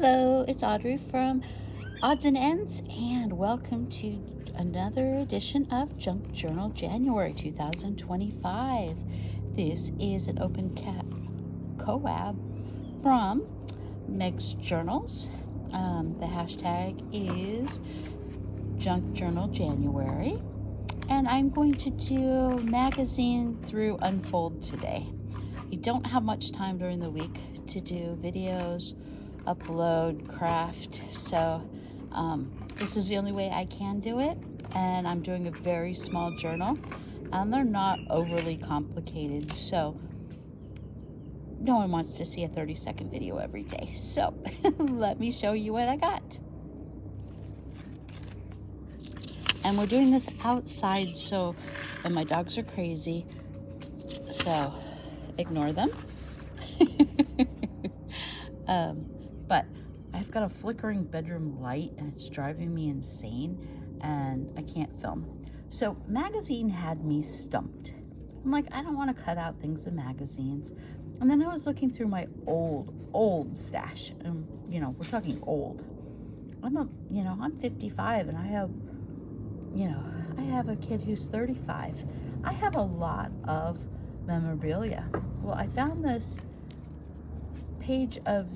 Hello, it's Audrey from Odds and Ends, and welcome to another edition of Junk Journal January 2025. This is an open cat collab from Meg's Journals. The hashtag is Junk Journal January, and I'm going to do magazine through Unfold today. I don't have much time during the week to do videos, upload, craft, so this is the only way I can do it, and I'm doing a very small journal, and they're not overly complicated, so no one wants to see a 30-second video every day. So let me show you what I got. And we're doing this outside, and my dogs are crazy, so ignore them. But I've got a flickering bedroom light and it's driving me insane and I can't film. So magazine had me stumped. I'm like, I don't want to cut out things in magazines. And then I was looking through my old stash. We're talking old. I'm 55 and I have a kid who's 35. I have a lot of memorabilia. Well, I found this page of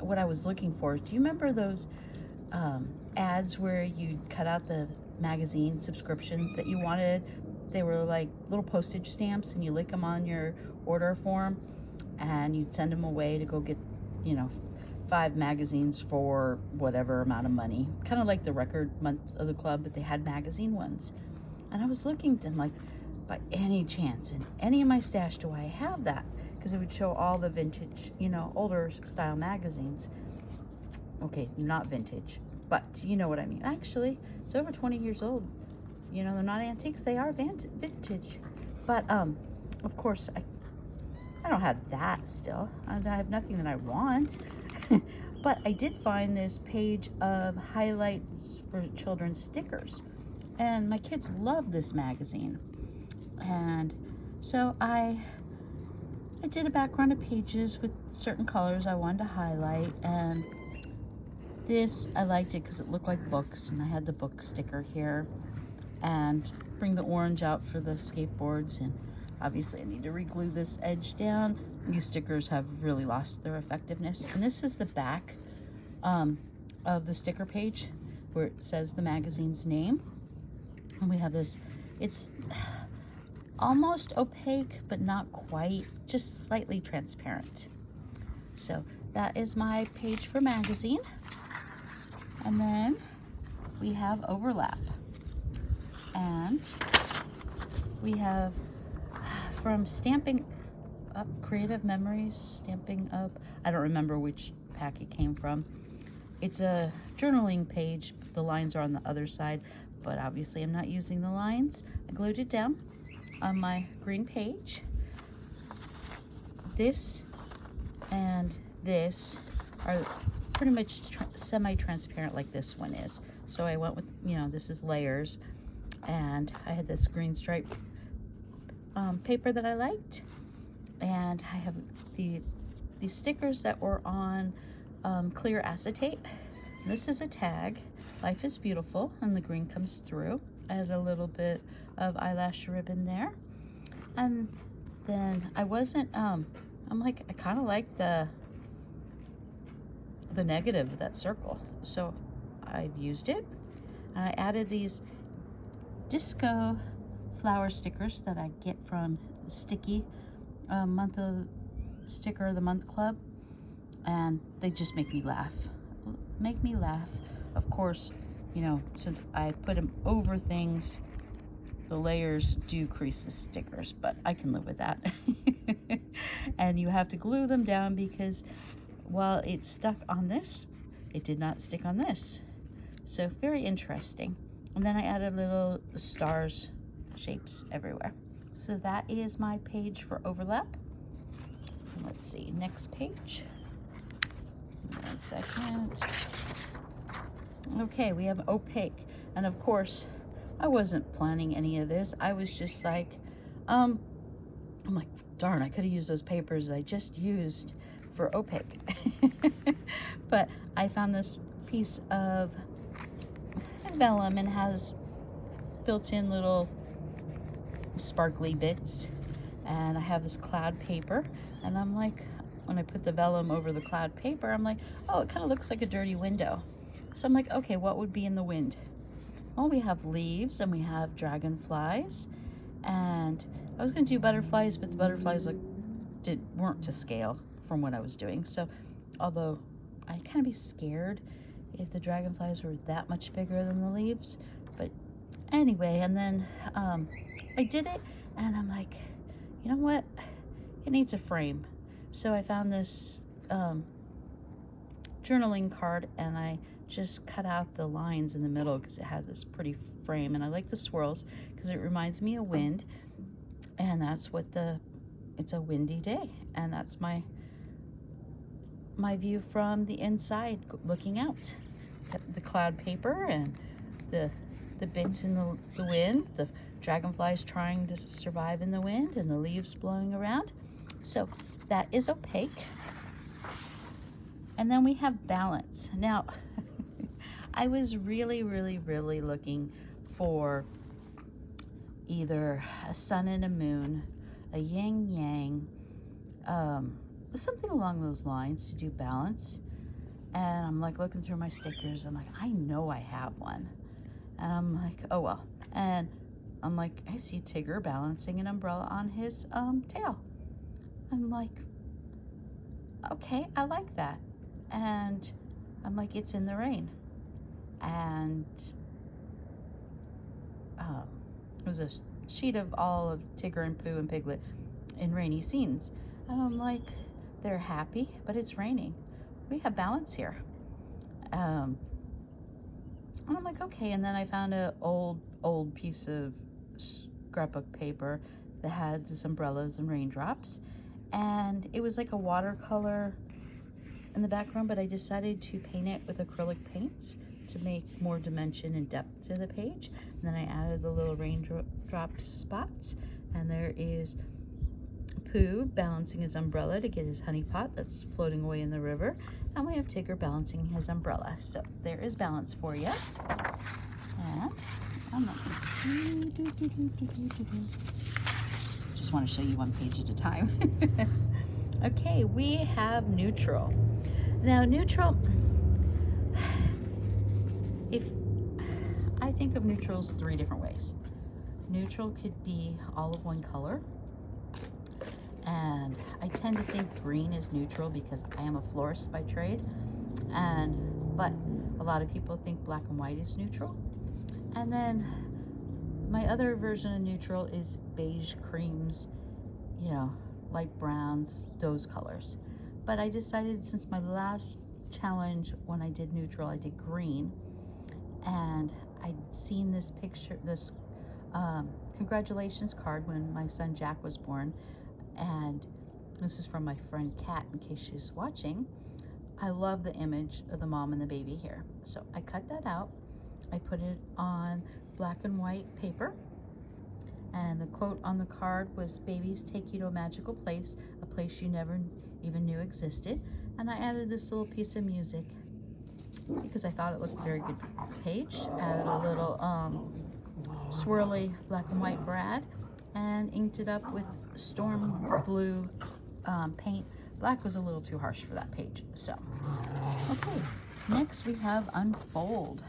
what I was looking for. Do you remember those ads where you cut out the magazine subscriptions that you wanted? They were like little postage stamps and you lick them on your order form and you'd send them away to go get 5 magazines for whatever amount of money, kind of like the record month of the club, but they had magazine ones. And I was looking and like, by any chance in any of my stash do I have that? Because it would show all the vintage, older style magazines. Okay, not vintage, but you know what I mean. Actually, it's over 20 years old. They're not antiques, they are vintage. But of course, I don't have that still. I have nothing that I want. But I did find this page of highlights for children's stickers. And my kids love this magazine. And so I did a background of pages with certain colors I wanted to highlight, and this, I liked it because it looked like books, and I had the book sticker here, and bring the orange out for the skateboards, and obviously I need to re-glue this edge down. These stickers have really lost their effectiveness, and this is the back of the sticker page where it says the magazine's name, and we have this, it's almost opaque, but not quite, just slightly transparent. So that is my page for magazine. And then we have overlap. And we have from Stamping Up, Creative Memories, Stamping Up, I don't remember which pack it came from. It's a journaling page. The lines are on the other side, but obviously I'm not using the lines. I glued it down on my green page. This and this are pretty much semi-transparent like this one is. So I went with, this is layers, and I had this green stripe paper that I liked, and I have these stickers that were on clear acetate. And this is a tag, Life is Beautiful, and the green comes through. I had a little bit of eyelash ribbon there. And then I wasn't, I'm like, I kind of like the negative of that circle. So I've used it. And I added these disco flower stickers that I get from Sticky Month of Sticker of the Month Club. And they just make me laugh. Of course, since I put them over things, the layers do crease the stickers, but I can live with that. And you have to glue them down because while it's stuck on this, it did not stick on this. So very interesting. And then I added little stars shapes everywhere. So that is my page for overlap. Let's see, next page. 1 second. Okay, we have opaque. And of course, I wasn't planning any of this. I was just like, I'm like, darn, I could have used those papers I just used for opaque. But I found this piece of vellum and has built-in little sparkly bits, and I have this cloud paper, and I'm like, when I put the vellum over the cloud paper, I'm like, oh, it kind of looks like a dirty window. So I'm like, okay, what would be in the wind? Well, we have leaves and we have dragonflies, and I was gonna do butterflies, but the butterflies weren't to scale from what I was doing. So although I'd kind of be scared if the dragonflies were that much bigger than the leaves, but anyway, and then I did it, and I'm like, you know what? It needs a frame. So I found this journaling card, and I just cut out the lines in the middle because it had this pretty frame, and I like the swirls because it reminds me of wind, and that's what it's a windy day, and that's my view from the inside looking out. The cloud paper and the bits in the wind, the dragonflies trying to survive in the wind, and the leaves blowing around. So that is opaque. And then we have balance. Now, I was really, really, really looking for either a sun and a moon, a yin yang, something along those lines to do balance. And I'm like looking through my stickers. I'm like, I know I have one. And I'm like, oh well. And I'm like, I see Tigger balancing an umbrella on his tail. I'm like, okay, I like that. And I'm like, it's in the rain. And it was a sheet of all of Tigger and Pooh and Piglet in rainy scenes. And I'm like, they're happy, but it's raining. We have balance here. And I'm like, okay. And then I found an old piece of scrapbook paper that had just umbrellas and raindrops. And it was like a watercolor in the background, but I decided to paint it with acrylic paints to make more dimension and depth to the page. And then I added the little raindrop spots. And there is Pooh balancing his umbrella to get his honey pot that's floating away in the river. And we have Tigger balancing his umbrella. So there is balance for you. And I'm not just want to show you one page at a time. Okay, we have neutral. Now neutral, if I think of neutrals 3 different ways. Neutral could be all of one color. And I tend to think green is neutral because I am a florist by trade. But a lot of people think black and white is neutral. And then my other version of neutral is beige creams, you know, light browns, those colors. But I decided, since my last challenge when I did neutral, I did green. And I'd seen this picture, this congratulations card when my son Jack was born. And this is from my friend Kat, in case she's watching. I love the image of the mom and the baby here. So I cut that out. I put it on black and white paper. And the quote on the card was, "Babies take you to a magical place, a place you never even knew existed." And I added this little piece of music because I thought it looked a very good page. Added a little swirly black and white brad and inked it up with storm blue paint. Black was a little too harsh for that page. So, okay, next we have unfold.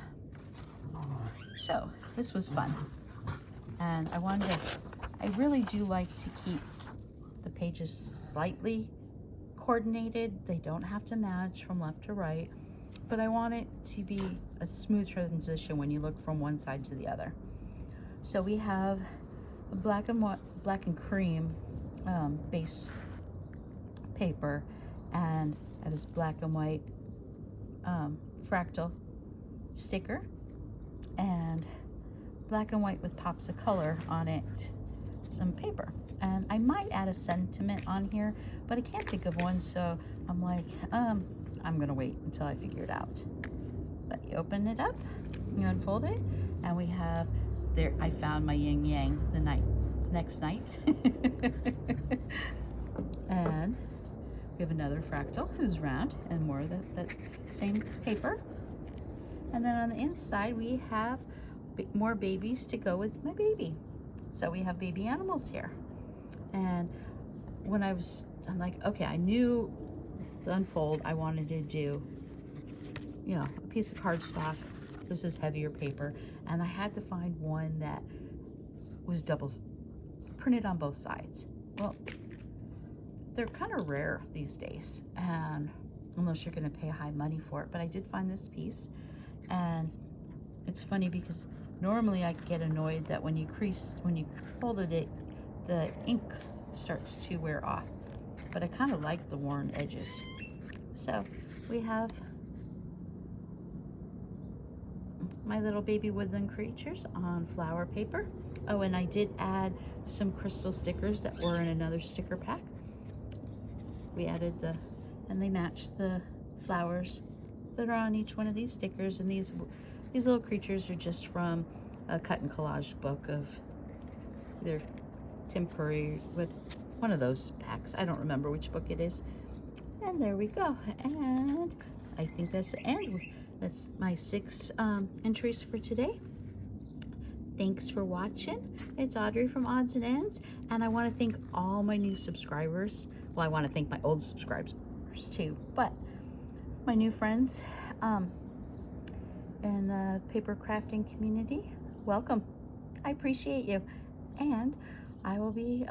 So this was fun, and I really do like to keep the pages slightly coordinated. They don't have to match from left to right, but I want it to be a smooth transition when you look from one side to the other. So we have a black and cream base paper, and I have this black and white fractal sticker, and black and white with pops of color on it, some paper. And I might add a sentiment on here, but I can't think of one, so I'm like, I'm gonna wait until I figure it out. But you open it up, you unfold it, and we have there, I found my yin yang the next night. And We have another fractal who's round and more of that same paper. And then on the inside, we have more babies to go with my baby. So we have baby animals here. And when I'm like, okay, I knew the unfold I wanted to do, you know, a piece of cardstock. This is heavier paper. And I had to find one that was printed on both sides. Well, they're kind of rare these days, and unless you're going to pay high money for it. But I did find this piece, and it's funny because normally I get annoyed that when you folded it, the ink starts to wear off. But I kind of like the worn edges. So we have my little baby woodland creatures on flower paper. Oh, and I did add some crystal stickers that were in another sticker pack. We added and they match the flowers that are on each one of these stickers. And these little creatures are just from a cut and collage book of either Tim Curry, with one of those packs. I don't remember which book it is. And there we go. And I think that's the end. That's my 6 entries for today. Thanks for watching. It's Audrey from Odds and Ends, and I want to thank all my new subscribers. Well, I want to thank my old subscribers too, but my new friends in the paper crafting community, welcome. I appreciate you, and I will be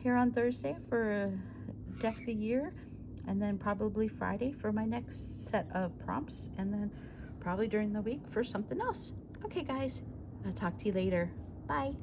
here on Thursday for Deck the Year, and then probably Friday for my next set of prompts, and then probably during the week for something else. Okay, guys. I'll talk to you later. Bye.